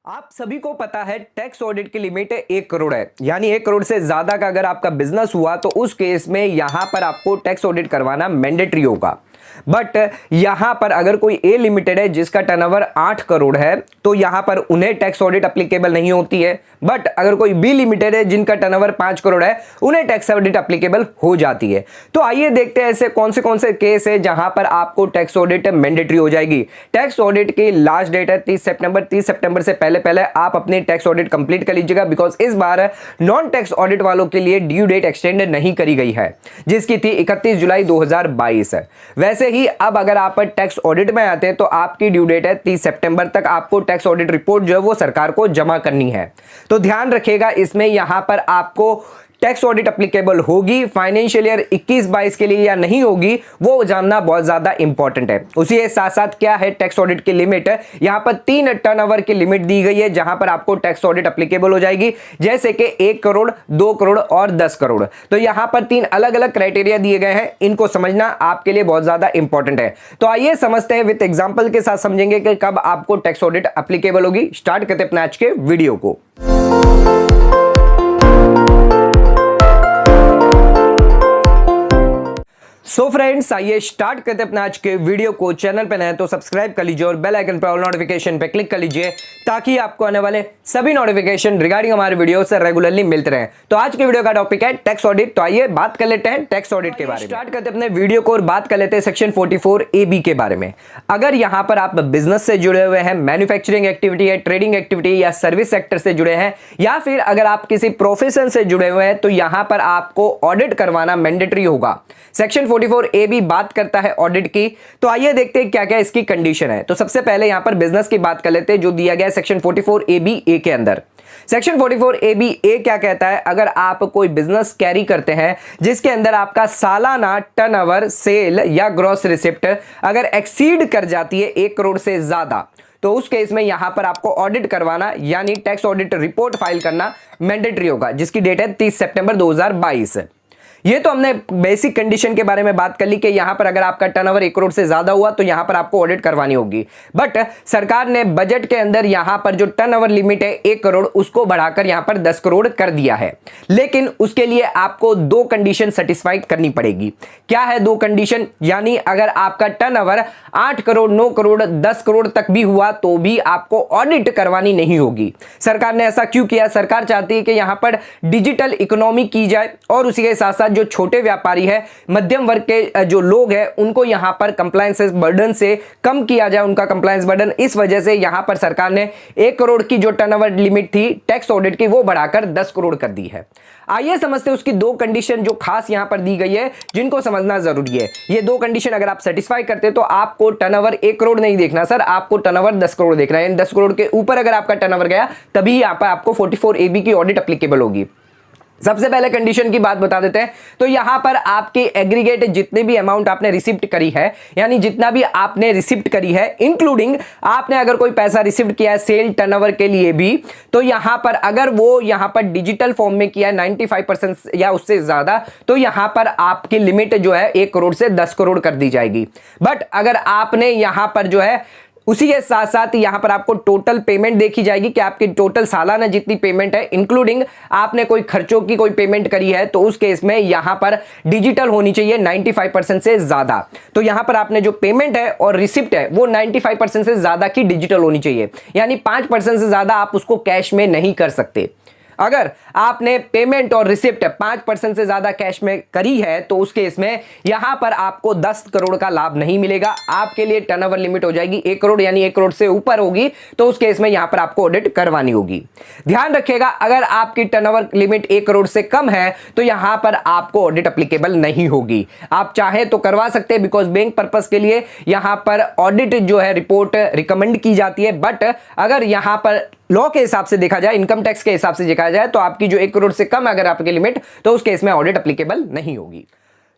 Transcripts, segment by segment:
आप सभी को पता है टैक्स ऑडिट की लिमिट 1 करोड़ है। यानी 1 करोड़ से ज्यादा का अगर आपका बिजनेस हुआ तो उस केस में यहां पर आपको टैक्स ऑडिट करवाना मैंडेटरी होगा। बट यहां पर अगर कोई ए लिमिटेड है जिसका टर्नओवर 8 करोड़ है तो यहां पर उन्हें टैक्स ऑडिट एप्लीकेबल नहीं होती है। बट अगर कोई बी लिमिटेड है जिनका टर्नओवर 5 करोड़ है उन्हें टैक्स ऑडिट एप्लीकेबल हो जाती है। तो आइए देखते हैं ऐसे कौन से केस है जहां पर आपको टैक्स ऑडिट मैंडेटरी हो जाएगी। टैक्स ऑडिट की लास्ट डेट है 30 सितंबर। 30 सितंबर से पहले आप अपनी टैक्स ऑडिट कंप्लीट कर लीजिएगा, बिकॉज इस बार नॉन टैक्स ऑडिट वालों के लिए ड्यू डेट एक्सटेंड नहीं करी गई है जिसकी थी 31 जुलाई 2022। वैसे ही अब अगर आप टैक्स ऑडिट में आते हैं तो आपकी ड्यू डेट है 30 सितंबर तक। आपको टैक्स ऑडिट रिपोर्ट जो है वो सरकार को जमा करनी है। तो ध्यान रखिएगा इसमें यहां पर आपको टैक्स ऑडिट एप्लीकेबल होगी फाइनेंशियल ईयर 21-22 के लिए या नहीं होगी वो जानना बहुत ज्यादा इंपॉर्टेंट है। उसी के साथ साथ क्या है टैक्स ऑडिट की लिमिट, यहां पर 3 टर्नओवर की लिमिट दी गई है जहां पर आपको टैक्स ऑडिट एप्लीकेबल हो जाएगी, जैसे कि 1 करोड़, 2 करोड़ और 10 करोड़। तो यहां पर 3 अलग अलग क्राइटेरिया दिए गए हैं, इनको समझना आपके लिए बहुत ज्यादा इंपॉर्टेंट है। तो आइए समझते हैं, विद एग्जाम्पल के साथ समझेंगे कि कब आपको टैक्स ऑडिट एप्लीकेबल होगी। स्टार्ट करते हैं अपने आज के वीडियो को। सो फ्रेंड्स, आइए स्टार्ट करते हैं अपने आज के वीडियो को। चैनल पे नए हैं तो सब्सक्राइब कर लीजिए और बेल आइकन पर ऑल नोटिफिकेशन पे क्लिक कर लीजिए ताकि आपको आने वाले सभी नोटिफिकेशन रिगार्डिंग हमारे वीडियो से रेगुलरली मिलते रहे। तो आज के वीडियो का टॉपिक है टैक्स ऑडिट। तो आइए बात कर लेते हैं टैक्स ऑडिट के बारे में। स्टार्ट करते हैं अपने वीडियो को और बात कर लेते हैं सेक्शन 44AB के बारे में। अगर यहां पर आप बिजनेस से जुड़े हुए हैं, मैन्युफैक्चरिंग एक्टिविटी है, ट्रेडिंग एक्टिविटी या सर्विस सेक्टर से जुड़े हैं, या फिर अगर आप किसी प्रोफेशन से जुड़े हुए हैं तो यहां पर आपको ऑडिट करवाना मैंडेटरी होगा। सेक्शन 44AB बात करता है ऑडिट की। तो आइए देखते हैं क्या क्या इसकी कंडीशन है। तो सबसे पहले यहां पर बिजनेस की बात कर लेते हैं जो दिया गया है सेक्शन 44AB के अंदर। सेक्शन 44AB क्या कहता है, अगर आप कोई बिजनेस कैरी करते हैं जिसके अंदर आपका सालाना टर्नओवर, सेल या ग्रॉस रिसिप्ट अगर एक्सीड कर जाती है 1 करोड़ से ज्यादा, तो उस केस में यहां पर आपको ऑडिट करवाना यानी टैक्स ऑडिट रिपोर्ट फाइल करना मैंडेटरी होगा, जिसकी डेट है 30 सितंबर 2022। ये तो हमने बेसिक कंडीशन के बारे में बात कर ली कि यहां पर अगर आपका टर्नओवर 1 करोड़ से ज्यादा हुआ तो यहां पर आपको ऑडिट करवानी होगी। बट सरकार ने बजट के अंदर यहां पर जो टर्नओवर लिमिट है 1 करोड़ उसको बढ़ाकर यहां पर 10 करोड़ कर दिया है, लेकिन उसके लिए आपको 2 कंडीशन सेटिस्फाई करनी पड़ेगी। क्या है 2 कंडीशन? यानी अगर आपका टर्नओवर 8 करोड़, 9 करोड़, 10 करोड़ तक भी हुआ तो भी आपको ऑडिट करवानी नहीं होगी। सरकार ने ऐसा क्यों किया? सरकार चाहती है कि यहां पर डिजिटल इकोनॉमी की जाए और उसी के साथ साथ जो छोटे व्यापारी है, मध्यम वर्ग के जो लोग हैं, उनको यहां पर कंप्लायंस बर्डन से कम किया जाए, उनका कंप्लायंस बर्डन। इस वजह से यहां पर सरकार ने 1 करोड़ की जो टर्नओवर लिमिट थी टैक्स ऑडिट की वो बढ़ाकर 10 करोड़ कर दी है। आइए समझते हैं उसकी 2 कंडीशन जो खास यहां पर दी गई है जिनको समझना जरूरी है। ये 2 कंडीशन अगर आप सेटिस्फाई करते हैं तो आपको टर्नओवर 1 करोड़ नहीं देखना सर, आपको टर्नओवर 10 करोड़ देखना है। 10 करोड़ के ऊपर अगर आपका टर्नओवर गया तभी यहां पर आपको 44AB की ऑडिट एप्लीकेबल होगी। सबसे पहले कंडीशन की बात बता देते हैं। तो यहां पर आपके एग्रीगेट जितने भी अमाउंट आपने रिसिप्ट करी है, यानी जितना भी आपने रिसिप्ट करी है, इंक्लूडिंग आपने अगर कोई पैसा रिसिप्ट किया है सेल टर्नओवर के लिए भी, तो यहां पर अगर वो यहां पर डिजिटल फॉर्म में किया है 95% या उससे ज्यादा, तो यहां पर आपकी लिमिट जो है 1 करोड़ से 10 करोड़ कर दी जाएगी। बट अगर आपने यहां पर जो है उसी के साथ साथ यहां पर आपको टोटल पेमेंट देखी जाएगी कि आपकी टोटल सालाना जितनी पेमेंट है, इंक्लूडिंग आपने कोई खर्चों की कोई पेमेंट करी है, तो उस केस में यहां पर डिजिटल होनी चाहिए 95% से ज्यादा। तो यहां पर आपने जो पेमेंट है और रिसिप्ट है वो 95% से ज्यादा की डिजिटल होनी चाहिए, यानी 5% से ज्यादा आप उसको कैश में नहीं कर सकते। अगर आपने पेमेंट और रिसिप्ट 5% से ज्यादा कैश में करी है तो उस केस में यहां पर आपको 10 करोड़ का लाभ नहीं मिलेगा। आपके लिए टर्नओवर लिमिट हो जाएगी 1 करोड़, यानी 1 करोड़ से ऊपर होगी तो उस केस में यहां पर आपको ऑडिट करवानी होगी। ध्यान रखिएगा, अगर आपकी टर्नओवर लिमिट 1 करोड़ से कम है तो यहां पर आपको ऑडिट एप्लीकेबल नहीं होगी। आप चाहे तो करवा सकते हैं, बिकॉज बैंक पर्पस के लिए यहां पर ऑडिट जो है रिपोर्ट रिकमेंड की जाती है। बट अगर यहां पर लॉ के हिसाब से देखा जाए, इनकम टैक्स के हिसाब से देखा जाए, तो आपकी जो 1 करोड़ से कम अगर आपकी लिमिट, तो उस केस में ऑडिट एप्लीकेबल नहीं होगी।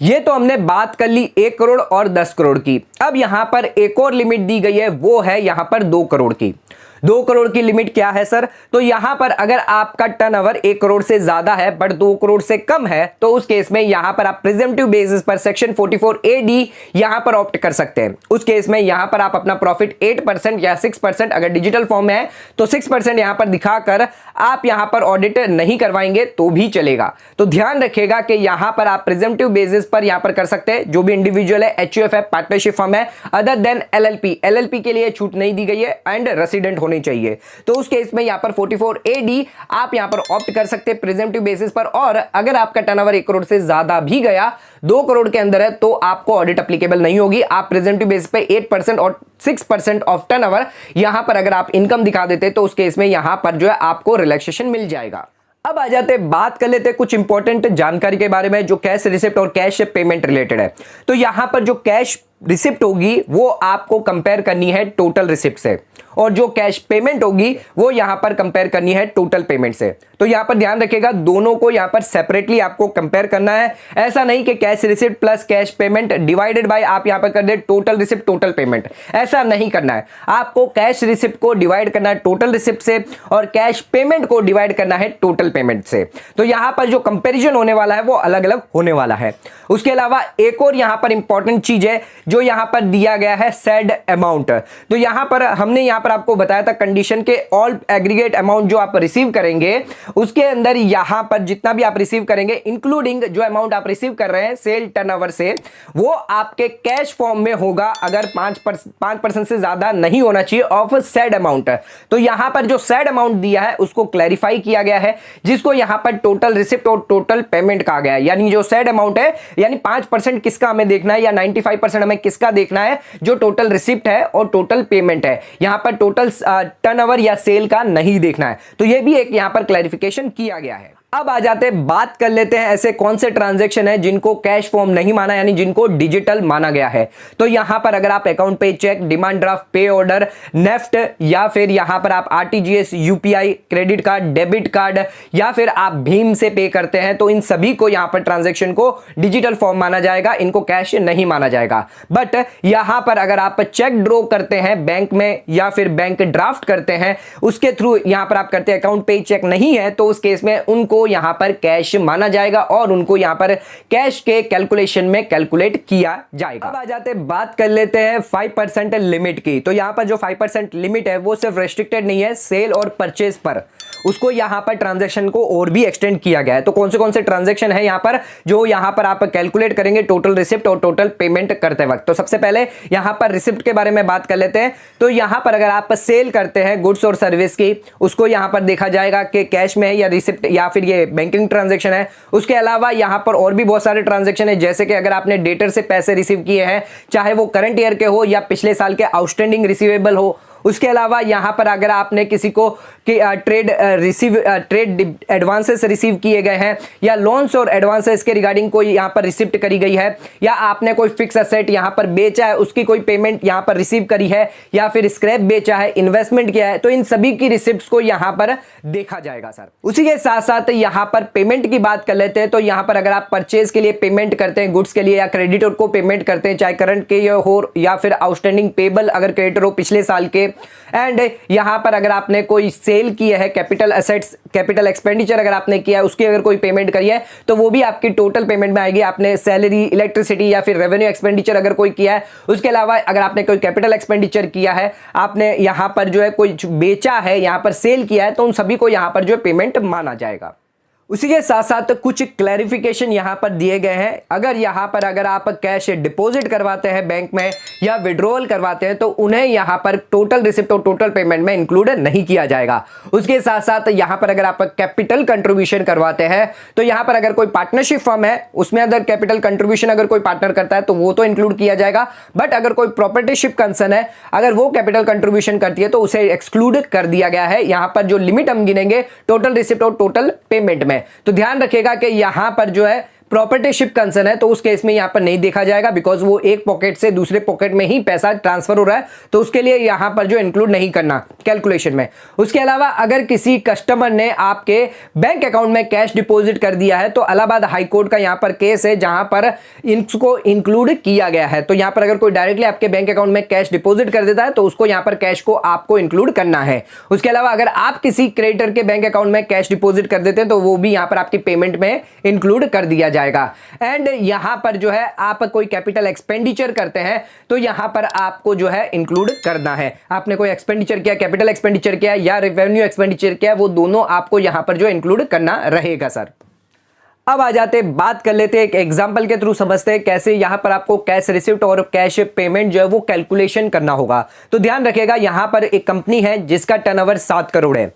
ये तो हमने बात कर ली 1 करोड़ और 10 करोड़ की। अब यहां पर एक और लिमिट दी गई है, वो है यहां पर 2 करोड़ की। 2 करोड़ की लिमिट क्या है सर? तो यहां पर अगर आपका टर्नओवर 1 करोड़ से ज्यादा है बट 2 करोड़ से कम है तो उस केस में यहां पर आप प्रिजम्पटिव बेसिस पर सेक्शन 44AD यहां पर ऑप्ट कर सकते हैं। उस केस में यहां पर आप अपना प्रॉफिट 8% या 6%, अगर डिजिटल फॉर्म में है तो 6% यहां पर दिखाकर आप यहां पर ऑडिट नहीं करवाएंगे तो भी चलेगा। तो ध्यान रखिएगा कि यहां पर आप प्रिजम्पटिव बेसिस पर यहां पर कर सकते हैं। जो भी इंडिविजुअल है, एचयूएफ है, पार्टनरशिप फर्म है, अदर देन एलएलपी के लिए छूट नहीं दी गई है एंड रेसिडेंट होनी चाहिए। तो उस केस में यहां पर 44AD आप यहां पर ऑप्ट कर सकते हैं प्रिजम्पटिव बेसिस पर। और अगर आपका टर्नओवर 1 करोड़ से ज्यादा भी गया, 2 करोड़ के अंदर है, तो आपको ऑडिट एप्लीकेबल नहीं होगी। आप प्रिजम्पटिव बेसिस पे 8% और 6% ऑफ टर्नओवर यहां पर अगर आप इनकम दिखा देते तो उस केस में यहां पर जो है आपको रिलैक्सेशन मिल जाएगा। अब आ जाते बात कर लेते हैं कुछ इंपॉर्टेंट जानकारी के बारे में जो कैश रिसिप्ट और कैश पेमेंट रिलेटेड है। तो यहां पर जो कैश रिसिप्ट होगी वो आपको कंपेयर करनी है टोटल रिसिप्ट से, और जो कैश पेमेंट होगी वो यहां पर कंपेयर करनी है टोटल पेमेंट से। तो यहां पर ध्यान रखिएगा, दोनों को यहां पर सेपरेटली आपको कंपेयर करना है। ऐसा नहीं कि cash receipt plus cash payment divided by आप यहां पर कर दे टोटल रिसिप्ट टोटल पेमेंट, ऐसा नहीं करना है। आपको कैश रिसिप्ट को डिवाइड करना है टोटल रिसिप्ट से और कैश पेमेंट को डिवाइड करना है टोटल पेमेंट से। तो यहां पर जो कंपेरिजन होने वाला है वो अलग अलग होने वाला है। उसके अलावा एक और यहां पर इंपॉर्टेंट चीज है जो यहां पर दिया गया है सेड अमाउंट। तो यहां पर हमने यहां पर आपको बताया था कंडीशन के ऑल एग्रीगेट अमाउंट जो आप रिसीव करेंगे उसके अंदर यहां पर जितना भी आप रिसीव करेंगे इंक्लूडिंग जो अमाउंट आप रिसीव कर रहे हैं सेल टर्नओवर से, वो आपके कैश फॉर्म में होगा अगर 5% से ज्यादा नहीं होना चाहिए ऑफ सेड अमाउंट। तो यहां पर जो सेड अमाउंट दिया है उसको क्लैरिफाई किया गया है, जिसको यहां पर टोटल रिसिप्ट और टोटल पेमेंट कहा गया है। यानी जो सेड अमाउंट है यानी 5% किसका हमें देखना है या 95% हमें किसका देखना है, जो टोटल रिसिप्ट है और टोटल पेमेंट है। यहां पर टोटल टर्नओवर या सेल का नहीं देखना है। तो यह भी एक यहां पर क्लैरिफिकेशन किया गया है। अब आ जाते हैं बात कर लेते हैं ऐसे कौन से ट्रांजैक्शन है जिनको कैश फॉर्म नहीं माना यानी जिनको डिजिटल माना गया है। तो यहां पर अगर आप अकाउंट पे चेक, डिमांड ड्राफ्ट, पे ऑर्डर, नेफ्ट या फिर यहां पर आप RTGS, UPI, credit card, debit card या फिर आप भीम से पे करते हैं तो इन सभी को यहां पर ट्रांजैक्शन को डिजिटल फॉर्म माना जाएगा, इनको कैश नहीं माना जाएगा। बट यहां पर अगर आप चेक ड्रॉ करते हैं बैंक में या फिर बैंक ड्राफ्ट करते हैं उसके थ्रू यहां पर आप करते हैं, अकाउंट पे चेक नहीं है तो उस केस में उनको यहां पर कैश माना जाएगा और उनको यहां पर कैश के कैलकुलेशन में कैलकुलेट किया जाएगा। अब आ जाते बात कर लेते हैं 5% लिमिट की। तो यहां पर जो 5% लिमिट है वो सिर्फ रेस्ट्रिक्टेड नहीं है सेल और परचेज पर, उसको यहां पर ट्रांजैक्शन को और भी एक्सटेंड किया गया है। तो कौन से ट्रांजैक्शन है यहां पर जो यहां पर आप कैलकुलेट करेंगे टोटल रिसिप्ट और टोटल पेमेंट करते वक्त। तो सबसे पहले यहां पर रिसिप्ट के बारे में बात कर लेते हैं। तो यहां पर अगर आप सेल करते हैं गुड्स और सर्विस की, उसको यहां पर देखा जाएगा कि कैश में है या रिसिप्ट या फिर ये बैंकिंग ट्रांजैक्शन है। उसके अलावा यहां पर और भी बहुत सारे ट्रांजैक्शन है, जैसे कि अगर आपने डेटर से पैसे रिसीव किए हैं, चाहे वो करंट ईयर के हो या पिछले साल के आउटस्टैंडिंग रिसीवेबल हो। उसके अलावा यहां पर अगर आपने किसी को ट्रेड एडवांसेस रिसीव किए गए हैं या लोन्स और एडवांसेस के रिगार्डिंग कोई यहां पर रिसिप्ट करी गई है, या आपने कोई फिक्स एसेट यहां पर बेचा है उसकी कोई पेमेंट यहां पर रिसीव करी है, या फिर स्क्रैप बेचा है, इन्वेस्टमेंट किया है, तो इन सभी की रिसिप्ट्स को यहां पर देखा जाएगा सर। उसी के साथ साथ यहां पर पेमेंट की बात कर लेते हैं। तो यहां पर अगर आप परचेज के लिए पेमेंट करते हैं गुड्स के लिए या क्रेडिटर को पेमेंट करते हैं, चाहे करंट के हो या फिर आउटस्टैंडिंग पेबल अगर क्रेडिटर हो पिछले साल के, एंड यहां पर अगर आपने कोई सेल किया है, कैपिटल एसेट्स, कैपिटल एक्सपेंडिचर अगर आपने किया है उसकी अगर कोई पेमेंट करी है तो वो भी आपकी टोटल पेमेंट में आएगी। आपने सैलरी, इलेक्ट्रिसिटी या फिर रेवेन्यू एक्सपेंडिचर अगर कोई किया है, उसके अलावा अगर आपने कोई कैपिटल एक्सपेंडिचर किया है, आपने यहां पर जो है कोई बेचा है, यहां पर सेल किया है, तो उन सभी को यहां पर जो पेमेंट माना जाएगा। उसी के साथ साथ कुछ क्लैरिफिकेशन यहां पर दिए गए हैं। अगर यहां पर अगर आप कैश डिपॉजिट करवाते हैं बैंक में या विड्रॉल करवाते हैं तो उन्हें यहां पर टोटल रिसिप्ट और टोटल पेमेंट में इंक्लूड नहीं किया जाएगा। उसके साथ साथ यहां पर अगर आप कैपिटल कंट्रीब्यूशन करवाते हैं तो यहां पर अगर कोई पार्टनरशिप फर्म है उसमें अगर कैपिटल कंट्रीब्यूशन अगर कोई पार्टनर करता है तो वो तो इंक्लूड किया जाएगा। बट अगर कोई प्रॉपर्टीशिप कंसर्न है, अगर वो कैपिटल कंट्रीब्यूशन करती है तो उसे एक्सक्लूड कर दिया गया है। यहां पर जो लिमिट हम गिनेंगे टोटल रिसिप्ट और टोटल पेमेंट में, तो ध्यान रखिएगा कि यहां पर जो है प्रॉपर्टीशिप कंसर्न है तो उस केस में यहां पर नहीं देखा जाएगा, बिकॉज वो एक पॉकेट से दूसरे पॉकेट में ही पैसा ट्रांसफर हो रहा है, तो उसके लिए यहां पर जो इंक्लूड नहीं करना कैलकुलेशन में। उसके अलावा अगर किसी कस्टमर ने आपके बैंक अकाउंट में कैश डिपॉजिट कर दिया है तो इलाहाबाद हाई कोर्ट का यहां पर केस है जहां पर इसको इंक्लूड किया गया है। तो यहां पर अगर कोई डायरेक्टली आपके बैंक अकाउंट में कैश डिपॉजिट कर देता है तो उसको यहां पर कैश को आपको इंक्लूड करना है। उसके अलावा अगर आप किसी क्रेडिटर के बैंक अकाउंट में कैश डिपॉजिट कर देते हैं तो वो भी यहां पर आपकी पेमेंट में इंक्लूड कर दिया जाएगा। एंड यहां पर जो है आप कोई कैपिटल एक्सपेंडिचर करते हैं तो यहां पर आपको जो है इंक्लूड करना है। आपने कोई एक्सपेंडिचर किया, कैपिटल एक्सपेंडिचर किया या रेवेन्यू एक्सपेंडिचर किया, वो दोनों आपको यहां पर जो इंक्लूड करना रहेगा सर। अब आ जाते बात कर लेते हैं एक एग्जांपल के थ्रू समझते हैं कैसे यहां पर आपको कैश रिसिप्ट और कैश पेमेंट जो है वो कैलकुलेशन करना होगा। तो ध्यान रखिएगा, यहां पर एक कंपनी है जिसका टर्नओवर 7 करोड़ है।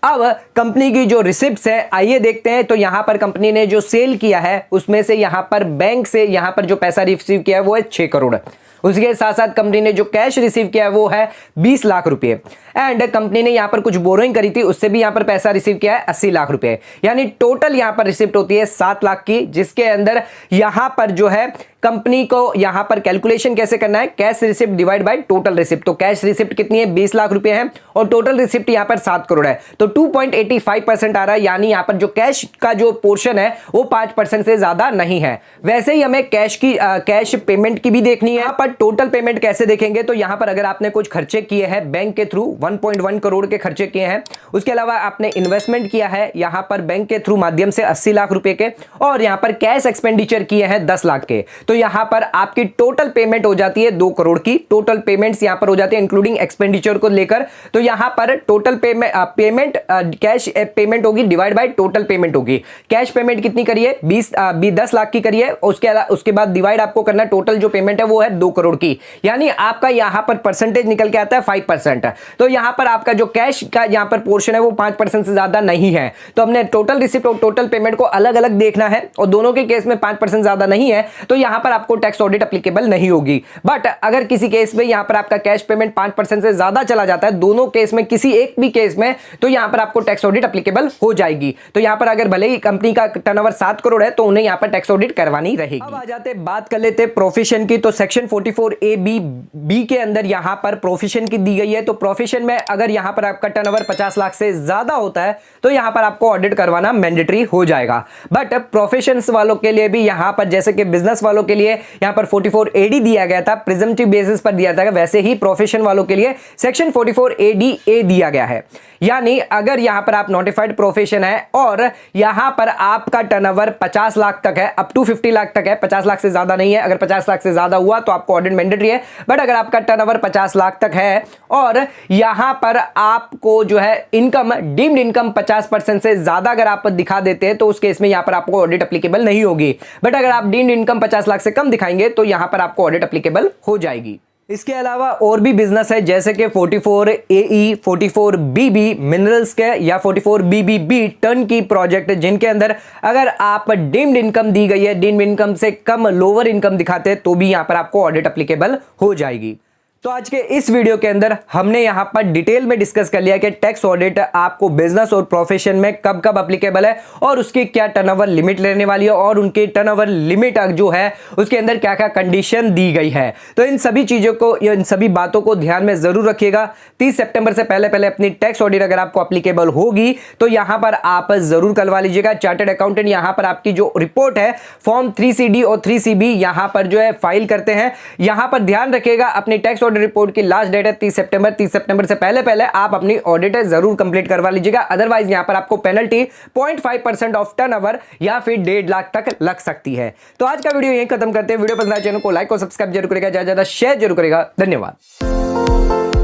अब कंपनी की जो रिसिप्ट्स है आइए देखते हैं। तो यहां पर कंपनी ने जो सेल किया है उसमें से यहां पर बैंक से यहां पर जो पैसा रिसीव किया है वो है 6 करोड़। उसके साथ साथ कंपनी ने जो कैश रिसीव किया है वो है 20 लाख रुपए। एंड कंपनी ने यहां पर कुछ बोरोइंग करी थी, उससे भी यहां पर पैसा रिसीव किया है 80 लाख रुपए। यानी टोटल यहां पर रिसिप्ट होती है 7 लाख की, जिसके अंदर यहां पर जो है कंपनी को यहां पर कैलकुलेशन कैसे करना है, cash receipt divide by total receipt. तो कैश रिसिप्ट कितनी है, 20 लाख रुपए है और टोटल रिसिप्ट यहां पर 7 करोड़ है, तो 2.85% आ रहा है। यानी यहां पर जो कैश का जो पोर्शन है वो 5% से ज्यादा नहीं है। वैसे ही हमें कैश पेमेंट की भी देखनी है। यहां पर टोटल पेमेंट कैसे देखेंगे, तो यहां पर अगर आपने कुछ खर्चे किए हैं बैंक के थ्रू 1.1 करोड़ के खर्चे किए हैं, उसके अलावा आपने इन्वेस्टमेंट किया है यहां पर बैंक के थ्रू माध्यम से 80 लाख रुपए के, और यहां पर कैश एक्सपेंडिचर किए हैं 10 लाख के, तो यहां पर आपकी टोटल पेमेंट हो जाती है 2 करोड़ की। टोटल पेमेंट्स यहां पर हो जाती है इंक्लूडिंग एक्सपेंडिचर को लेकर। तो यहां पर टोटल पेमेंट कैश पेमेंट होगी डिवाइड बाय टोटल पेमेंट होगी। कैश पेमेंट कितनी करिए, 10 लाख की करिए, उसके बाद डिवाइड आपको करना टोटल जो पेमेंट है वो है 2 करोड़ की। यानी आपका यहां पर परसेंटेज निकल के आता है 5%। तो यहां पर आपका जो कैश का यहां पर पोर्शन है वो 5% से ज्यादा नहीं है। तो हमने टोटल रिसिप्ट और टोटल पेमेंट को अलग अलग देखना है, और दोनों के केस में 5% ज्यादा नहीं है तो यहां पर आपको टैक्स ऑडिट एप्लीकेबल नहीं होगी। बट अगर किसी केस में यहां पर आपका कैश पेमेंट 5% से ज्यादा चला जाता है, दोनों केस में किसी एक भी केस में, तो यहां पर आपको टैक्स ऑडिट एप्लीकेबल हो जाएगी। तो यहां पर अगर भले ही कंपनी का टर्नओवर 7 करोड़ है तो उन्हें यहां पर टैक्स ऑडिट करवानी रहेगी। अब आ जाते बात कर लेते प्रोफेशन की। तो सेक्शन 44A(B) के अंदर यहां पर प्रोफेशन की दी गई है। तो प्रोफेशन में अगर यहां पर आपका टर्नओवर 50 लाख से ज्यादा होता है तो यहां पर आपको ऑडिट करवाना मैंडेटरी हो जाएगा। बट प्रोफेशंस वालों के लिए भी यहां पर, जैसे कि बिजनेस वालों के लिए यहां पर 44AD दिया गया था, प्रिजम्पटिव बेसिस पर दिया था, वैसे ही प्रोफेशन वालों के लिए सेक्शन 44ADA दिया गया है। यानी अगर यहां पर आप नोटिफाइड प्रोफेशन है और यहां पर आपका टर्नओवर 50 लाख तक है, अप टू 50 लाख तक है, 50 लाख से ज्यादा नहीं है। अगर 50 लाख से ज्यादा हुआ तो आपको ऑडिट मैंडेटरी है। बट अगर आपका टर्नओवर 50 लाख तक है और यहां पर आपको जो है इनकम, डीम्ड इनकम 50% से ज्यादा अगर आप दिखा देते हैं तो उस केस में यहां पर आपको ऑडिट एप्लीकेबल नहीं होगी। बट अगर आप डीम्ड इनकम 50 लाख से कम दिखाएंगे तो यहां पर आपको ऑडिट एप्लीकेबल हो जाएगी। इसके अलावा और भी बिजनेस है, जैसे कि 44AE, 44BB मिनरल्स के, या 44BBB टर्न की प्रोजेक्ट, जिनके अंदर अगर आप डीम्ड इनकम दी गई है, डीम्ड इनकम से कम लोअर इनकम दिखाते हैं तो भी यहां पर आपको ऑडिट एप्लीकेबल हो जाएगी। तो आज के इस वीडियो के अंदर हमने यहां पर डिटेल में डिस्कस कर लिया कि टैक्स ऑडिट आपको बिजनेस और प्रोफेशन में कब कब एप्लीकेबल है और उसकी क्या टर्नओवर लिमिट लेने वाली है, और उनकी टर्नओवर लिमिट जो है उसके अंदर क्या क्या कंडीशन दी गई है। तो इन सभी चीजों को, इन सभी बातों को ध्यान में जरूर रखिएगा। 30 सितंबर से पहले पहले अपनी टैक्स ऑडिट अगर आपको एप्लीकेबल होगी तो यहां पर आप जरूर करवा लीजिएगा। चार्टर्ड अकाउंटेंट यहां पर आपकी जो रिपोर्ट है फॉर्म 3CD और 3CB यहां पर जो है फाइल करते हैं। यहां पर ध्यान रखिएगा अपनी टैक्स ऑडिट रिपोर्ट की लास्ट डेट है 30 सितंबर। 30 सितंबर से पहले पहले आप अपनी ऑडिट जरूर कंप्लीट करवा लीजिएगा, अदरवाइज यहां पर आपको पेनल्टी 0.5% ऑफ टर्नओवर या फिर 1.5 लाख तक लग सकती है। तो आज का वीडियो यहीं खत्म करते हैं। वीडियो पसंद आए चैनल को लाइक और सब्सक्राइब जरूर करेगा, ज्यादा से ज्यादा शेयर जरूर करेगा। धन्यवाद।